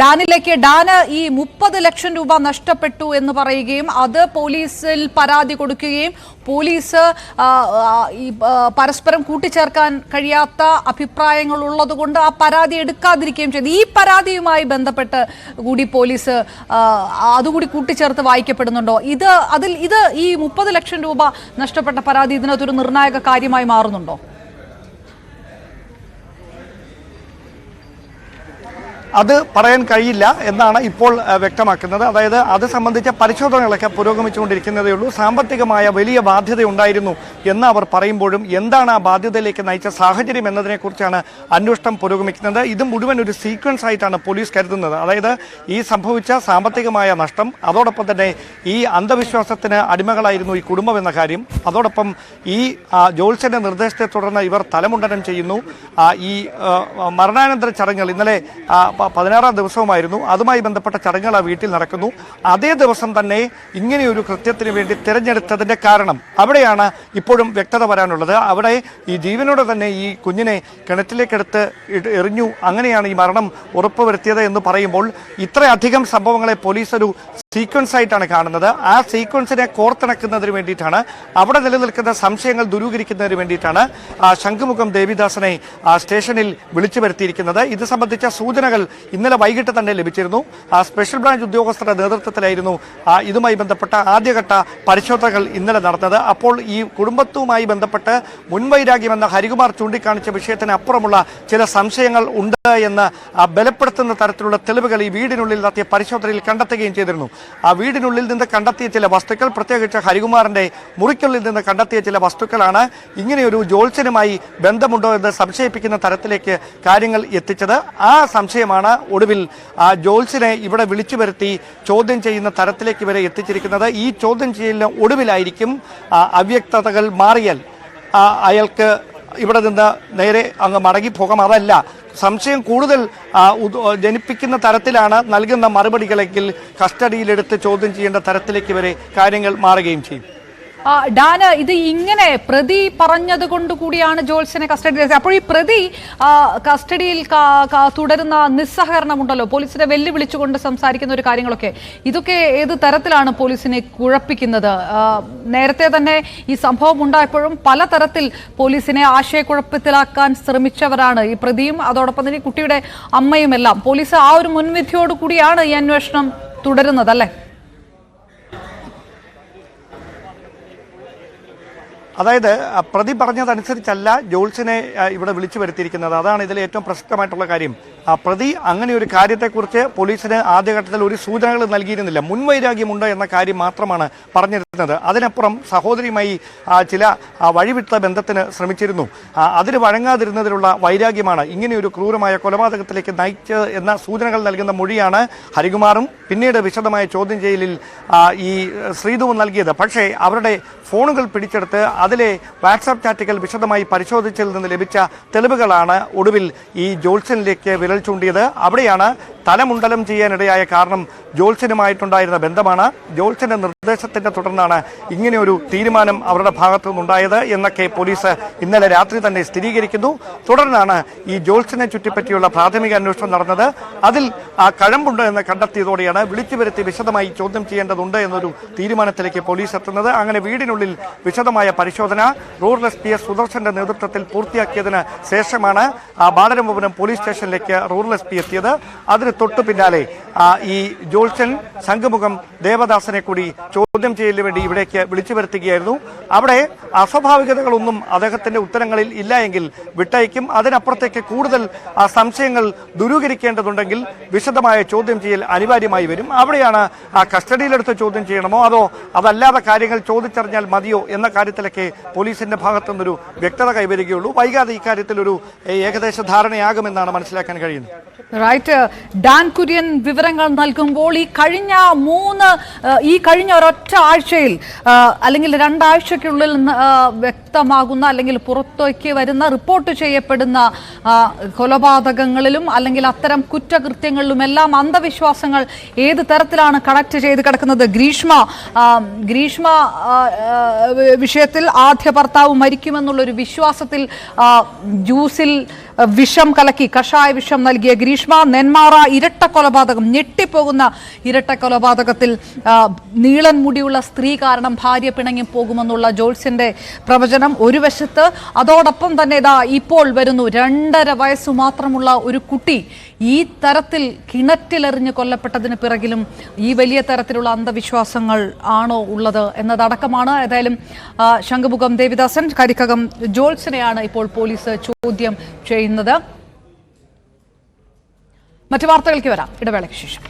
ഡാനിലേക്ക്. Dan ഈ 30 ലക്ഷം രൂപ നഷ്ടപ്പെട്ടു എന്ന് പറയുകയും അത് പോലീസിൽ പരാതി കൊടുക്കുകയും പോലീസ് പരസ്പരം കൂട്ടിച്ചേർക്കാൻ കഴിയാത്ത അഭിപ്രായങ്ങൾ ഉള്ളതുകൊണ്ട് ആ പരാതി എടുക്കാതിരിക്കുകയും ചെയ്തു. ഈ പരാതിയുമായി ബന്ധപ്പെട്ട് കൂടി പോലീസ് അതുകൂടി കൂട്ടിച്ചേർത്ത് വായിക്കപ്പെടുന്നുണ്ടോ? ഇത് ഈ 30 ലക്ഷം രൂപ നഷ്ടപ്പെട്ട പരാതി ഇതിനകത്തൊരു നിർണായക കാര്യമായി മാറുന്നുണ്ടോ? അത് പറയാൻ കഴിയില്ല എന്നാണ് ഇപ്പോൾ വ്യക്തമാക്കുന്നത്. അതായത് അത് സംബന്ധിച്ച പരിശോധനകളൊക്കെ പുരോഗമിച്ചുകൊണ്ടിരിക്കുന്നതേ ഉള്ളൂ. സാമ്പത്തികമായ വലിയ ബാധ്യത ഉണ്ടായിരുന്നു എന്ന് അവർ പറയുമ്പോഴും എന്താണ് ആ ബാധ്യതയിലേക്ക് നയിച്ച സാഹചര്യം എന്നതിനെക്കുറിച്ചാണ് അന്വേഷണം പുരോഗമിക്കുന്നത്. ഇത് മുഴുവൻ ഒരു സീക്വൻസ് ആയിട്ടാണ് പോലീസ് കരുതുന്നത്. അതായത് ഈ സംഭവിച്ച സാമ്പത്തികമായ നഷ്ടം, അതോടൊപ്പം തന്നെ ഈ അന്ധവിശ്വാസത്തിന് അടിമകളായിരുന്നു ഈ കുടുംബം എന്ന കാര്യം, അതോടൊപ്പം ഈ ജോത്സ്യന്റെ നിർദ്ദേശത്തെ തുടർന്ന് ഇവർ തലമുണ്ടനം ചെയ്യുന്നു. ഈ മരണാനന്തര ചടങ്ങുകൾ ഇന്നലെ 16-ാം ദിവസവുമായിരുന്നു. അതുമായി ബന്ധപ്പെട്ട ചടങ്ങുകൾ ആ വീട്ടിൽ നടക്കുന്നു. അതേ ദിവസം തന്നെ ഇങ്ങനെയൊരു കൃത്യത്തിന് വേണ്ടി തിരഞ്ഞെടുത്തതിൻ്റെ കാരണം അവിടെയാണ് ഇപ്പോഴും വ്യക്തത വരാനുള്ളത്. അവിടെ ഈ ജീവനോടെ തന്നെ ഈ കുഞ്ഞിനെ കിണറ്റിലേക്കെടുത്ത് എറിഞ്ഞു, അങ്ങനെയാണ് ഈ മരണം ഉറപ്പുവരുത്തിയത് എന്ന് പറയുമ്പോൾ ഇത്രയധികം സംഭവങ്ങളെ പോലീസ് ഒരു സീക്വൻസ് ആയിട്ടാണ് കാണുന്നത്. ആ സീക്വൻസിനെ കോർത്തിണക്കുന്നതിന് വേണ്ടിയിട്ടാണ്, അവിടെ നിലനിൽക്കുന്ന സംശയങ്ങൾ ദൂരീകരിക്കുന്നതിന് വേണ്ടിയിട്ടാണ് ശംഖുമുഖം ദേവിദാസനെ സ്റ്റേഷനിൽ വിളിച്ചു വരുത്തിയിരിക്കുന്നത്. ഇത് സംബന്ധിച്ച സൂചനകൾ ഇന്നലെ വൈകിട്ട് തന്നെ ലഭിച്ചിരുന്നു. സ്പെഷ്യൽ ബ്രാഞ്ച് ഉദ്യോഗസ്ഥരുടെ നേതൃത്വത്തിലായിരുന്നു ഇതുമായി ബന്ധപ്പെട്ട ആദ്യഘട്ട പരിശോധനകൾ ഇന്നലെ നടന്നത്. അപ്പോൾ ഈ കുടുംബത്തുമായി ബന്ധപ്പെട്ട് മുൻവൈരാഗ്യമെന്ന ഹരികുമാർ ചൂണ്ടിക്കാണിച്ച വിഷയത്തിന് അപ്പുറമുള്ള ചില സംശയങ്ങൾ ഉണ്ട് എന്ന് ബലപ്പെടുത്തുന്ന തരത്തിലുള്ള തെളിവുകൾ ഈ വീടിനുള്ളിൽ നടത്തിയ പരിശോധനയിൽ കണ്ടെത്തുകയും ചെയ്തിരുന്നു. ആ വീടിനുള്ളിൽ നിന്ന് കണ്ടെത്തിയ ചില വസ്തുക്കൾ, പ്രത്യേകിച്ച് ഹരികുമാറിന്റെ മുറിക്കുള്ളിൽ നിന്ന് കണ്ടെത്തിയ ചില വസ്തുക്കളാണ് ഇങ്ങനെയൊരു ജോത്സ്യനുമായി ബന്ധമുണ്ടോ എന്ന് സംശയിപ്പിക്കുന്ന തരത്തിലേക്ക് കാര്യങ്ങൾ എത്തിച്ചത്. ആ സംശയമാണ് ഒടുവിൽ ആ ജോത്സ്യനെ ഇവിടെ വിളിച്ചു വരുത്തി ചോദ്യം ചെയ്യുന്ന തരത്തിലേക്ക് വരെ എത്തിച്ചിരിക്കുന്നത്. ഈ ചോദ്യം ചെയ്യലിന് ഒടുവിലായിരിക്കും അവ്യക്തതകൾ മാറിയാൽ അയാൾക്ക് ഇവിടെ നിന്ന് നേരെ അങ്ങ് മടങ്ങിപ്പോകാം. അതല്ല, സംശയം കൂടുതൽ ജനിപ്പിക്കുന്ന തരത്തിലാണ് നൽകുന്ന മറുപടികളെങ്കിൽ കസ്റ്റഡിയിലെടുത്ത് ചോദ്യം ചെയ്യേണ്ട തരത്തിലേക്ക് വരെ കാര്യങ്ങൾ മാറുകയും ചെയ്യും. ഡാന്, ഇത് ഇങ്ങനെ പ്രതി പറഞ്ഞത് കൊണ്ട് കൂടിയാണ് ജോത്സ്യനെ കസ്റ്റഡിയിൽ. അപ്പോൾ ഈ പ്രതി കസ്റ്റഡിയിൽ തുടരുന്ന നിസ്സഹകരണമുണ്ടല്ലോ, പോലീസിനെ വെല്ലുവിളിച്ചുകൊണ്ട് സംസാരിക്കുന്ന ഒരു കാര്യങ്ങളൊക്കെ, ഇതൊക്കെ ഏത് തരത്തിലാണ് പോലീസിനെ കുഴപ്പിക്കുന്നത്? നേരത്തെ തന്നെ ഈ സംഭവം ഉണ്ടായപ്പോഴും പലതരത്തിൽ പോലീസിനെ ആശയക്കുഴപ്പത്തിലാക്കാൻ ശ്രമിച്ചവരാണ് ഈ പ്രതിയും അതോടൊപ്പം തന്നെ കുട്ടിയുടെ അമ്മയുമെല്ലാം. പോലീസ് ആ ഒരു മുൻവിധിയോട് കൂടിയാണ് ഈ അന്വേഷണം തുടരുന്നത് അല്ലേ? അതായത് പ്രതി പറഞ്ഞതനുസരിച്ചല്ല ജോത്സ്യനെ ഇവിടെ വിളിച്ചു വരുത്തിയിരിക്കുന്നത്. അതാണ് ഇതിൽ ഏറ്റവും പ്രസക്തമായിട്ടുള്ള കാര്യം. പ്രതി അങ്ങനെ ഒരു കാര്യത്തെക്കുറിച്ച് പോലീസിന് ആദ്യഘട്ടത്തിൽ ഒരു സൂചനകൾ നൽകിയിരുന്നില്ല. മുൻവൈരാഗ്യമുണ്ട് എന്ന കാര്യം മാത്രമാണ് പറഞ്ഞിരുന്നത്. അതിനപ്പുറം സഹോദരിയുമായി ചില വഴിവിട്ട ബന്ധത്തിന് ശ്രമിച്ചിരുന്നു. അതിന് വഴങ്ങാതിരുന്നതിലുള്ള വൈരാഗ്യമാണ് ഇങ്ങനെയൊരു ക്രൂരമായ കൊലപാതകത്തിലേക്ക് നയിച്ചത് എന്ന സൂചനകൾ നൽകുന്ന മൊഴിയാണ് ഹരികുമാറും പിന്നീട് വിശദമായ ചോദ്യം ചെയ്യലിൽ ഈ ശ്രീധുവും നൽകിയത്. പക്ഷേ അവരുടെ ഫോണുകൾ പിടിച്ചെടുത്ത് അതിലെ വാട്സാപ്പ് ചാറ്റുകൾ വിശദമായി പരിശോധിച്ചതിൽ നിന്ന് ലഭിച്ച തെളിവുകളാണ് ഒടുവിൽ ഈ ജോത്സ്യനിലേക്ക് വിരൽ ചൂണ്ടിയത്. അവിടെയാണ് തലമുണ്ടലം ചെയ്യാനിടയായ കാരണം ജോത്സ്യനുമായിട്ടുണ്ടായിരുന്ന ബന്ധമാണ്. ജോത്സ്യന്റെ നിർദ്ദേശത്തിന്റെ തുടർന്നാണ് ഇങ്ങനെയൊരു തീരുമാനം അവരുടെ ഭാഗത്തു നിന്നുണ്ടായത് എന്നൊക്കെ പോലീസ് ഇന്നലെ രാത്രി തന്നെ സ്ഥിരീകരിക്കുന്നു. തുടർന്നാണ് ഈ ജോത്സ്യനെ ചുറ്റിപ്പറ്റിയുള്ള പ്രാഥമിക അന്വേഷണം നടന്നത്. അതിൽ കഴമ്പുണ്ട് എന്ന് കണ്ടെത്തിയതോടെയാണ് വിളിച്ചു വരുത്തി വിശദമായി ചോദ്യം ചെയ്യേണ്ടതുണ്ട് എന്നൊരു തീരുമാനത്തിലേക്ക് പോലീസ് എത്തുന്നത്. അങ്ങനെ വീടിനുള്ളിൽ വിശദമായ പരിശോധന റൂറൽ SP സുദർശന്റെ നേതൃത്വത്തിൽ പൂർത്തിയാക്കിയതിന് ശേഷമാണ് ബാലരാമപുരം പോലീസ് സ്റ്റേഷനിലേക്ക് റൂറൽ SP എത്തിയത്. അതിന് തൊട്ടു പിന്നാലെ ഈ ജോത്സ്യൻ ശംഖുമുഖം ദേവദാസനെ കൂടി ചോദ്യം ചെയ്യലിന് വേണ്ടി ഇവിടേക്ക് വിളിച്ചു വരുത്തുകയായിരുന്നു. അവിടെ അസ്വാഭാവികതകളൊന്നും അദ്ദേഹത്തിന്റെ ഉത്തരങ്ങളിൽ ഇല്ല എങ്കിൽ വിട്ടയക്കും. അതിനപ്പുറത്തേക്ക് കൂടുതൽ സംശയങ്ങൾ ദൂരീകരിക്കേണ്ടതുണ്ടെങ്കിൽ വിശദമായ ചോദ്യം ചെയ്യൽ അനിവാര്യമായി വരും. അവിടെയാണ് കസ്റ്റഡിയിലെടുത്ത് ചോദ്യം ചെയ്യണമോ അതോ അതല്ലാതെ കാര്യങ്ങൾ ചോദിച്ചറിഞ്ഞാൽ മതിയോ എന്ന കാര്യത്തിലൊക്കെ പോലീസിന്റെ ഭാഗത്തു നിന്നൊരു വ്യക്തത കൈവരികയുള്ളൂ. വൈകാതെ ഇക്കാര്യത്തിൽ ഒരു ഏകദേശ ധാരണയാകുമെന്നാണ് മനസ്സിലാക്കാൻ കഴിയുന്നത്. റൈറ്റ്, ഡാൻ കുര്യൻ വിവരങ്ങൾ നൽകുമ്പോൾ ഈ കഴിഞ്ഞ ഒരൊറ്റ ആഴ്ചയിൽ അല്ലെങ്കിൽ 2 ആഴ്ചയ്ക്കുള്ളിൽ വ്യക്തമാകുന്ന അല്ലെങ്കിൽ പുറത്തേക്ക് വരുന്ന റിപ്പോർട്ട് ചെയ്യപ്പെടുന്ന കൊലപാതകങ്ങളിലും അല്ലെങ്കിൽ അത്തരം കുറ്റകൃത്യങ്ങളിലുമെല്ലാം അന്ധവിശ്വാസങ്ങൾ ഏത് തരത്തിലാണ് കണക്ട് ചെയ്ത് കിടക്കുന്നത്? ഗ്രീഷ്മ വിഷയത്തിൽ ആദ്യ ഭർത്താവ് മരിക്കുമെന്നുള്ളൊരു വിശ്വാസത്തിൽ ജ്യൂസിൽ വിഷം കലക്കി കഷായ വിഷം നൽകിയ ഗ്രീഷ്മ. നെന്മാറ ഇരട്ട കൊലപാതകം, ഞെട്ടിപ്പോകുന്ന ഇരട്ട കൊലപാതകത്തിൽ നീളൻ മുടിയുള്ള സ്ത്രീ കാരണം ഭാര്യ പിണങ്ങി പോകുമെന്നുള്ള ജോൾസിന്റെ പ്രവചനം ഒരു വശത്ത്, അതോടൊപ്പം തന്നെ ഇതാ ഇപ്പോൾ വരുന്നു 2.5 വയസ്സു മാത്രമുള്ള ഒരു കുട്ടി ഈ തരത്തിൽ കിണറ്റിലെറിഞ്ഞ് കൊല്ലപ്പെട്ടതിന് പിറകിലും ഈ വലിയ തരത്തിലുള്ള അന്ധവിശ്വാസങ്ങൾ ആണോ ഉള്ളത് എന്നതടക്കമാണ്. ഏതായാലും ശംഖുമുഖം ദേവിദാസൻ, കരിക്കകം ജോൾസിനെയാണ് ഇപ്പോൾ പോലീസ് ചോദ്യം ചെയ്യുന്നത്. മറ്റു വാർത്തകൾക്ക് വരാം ഇടവേളയ്ക്ക് ശേഷം.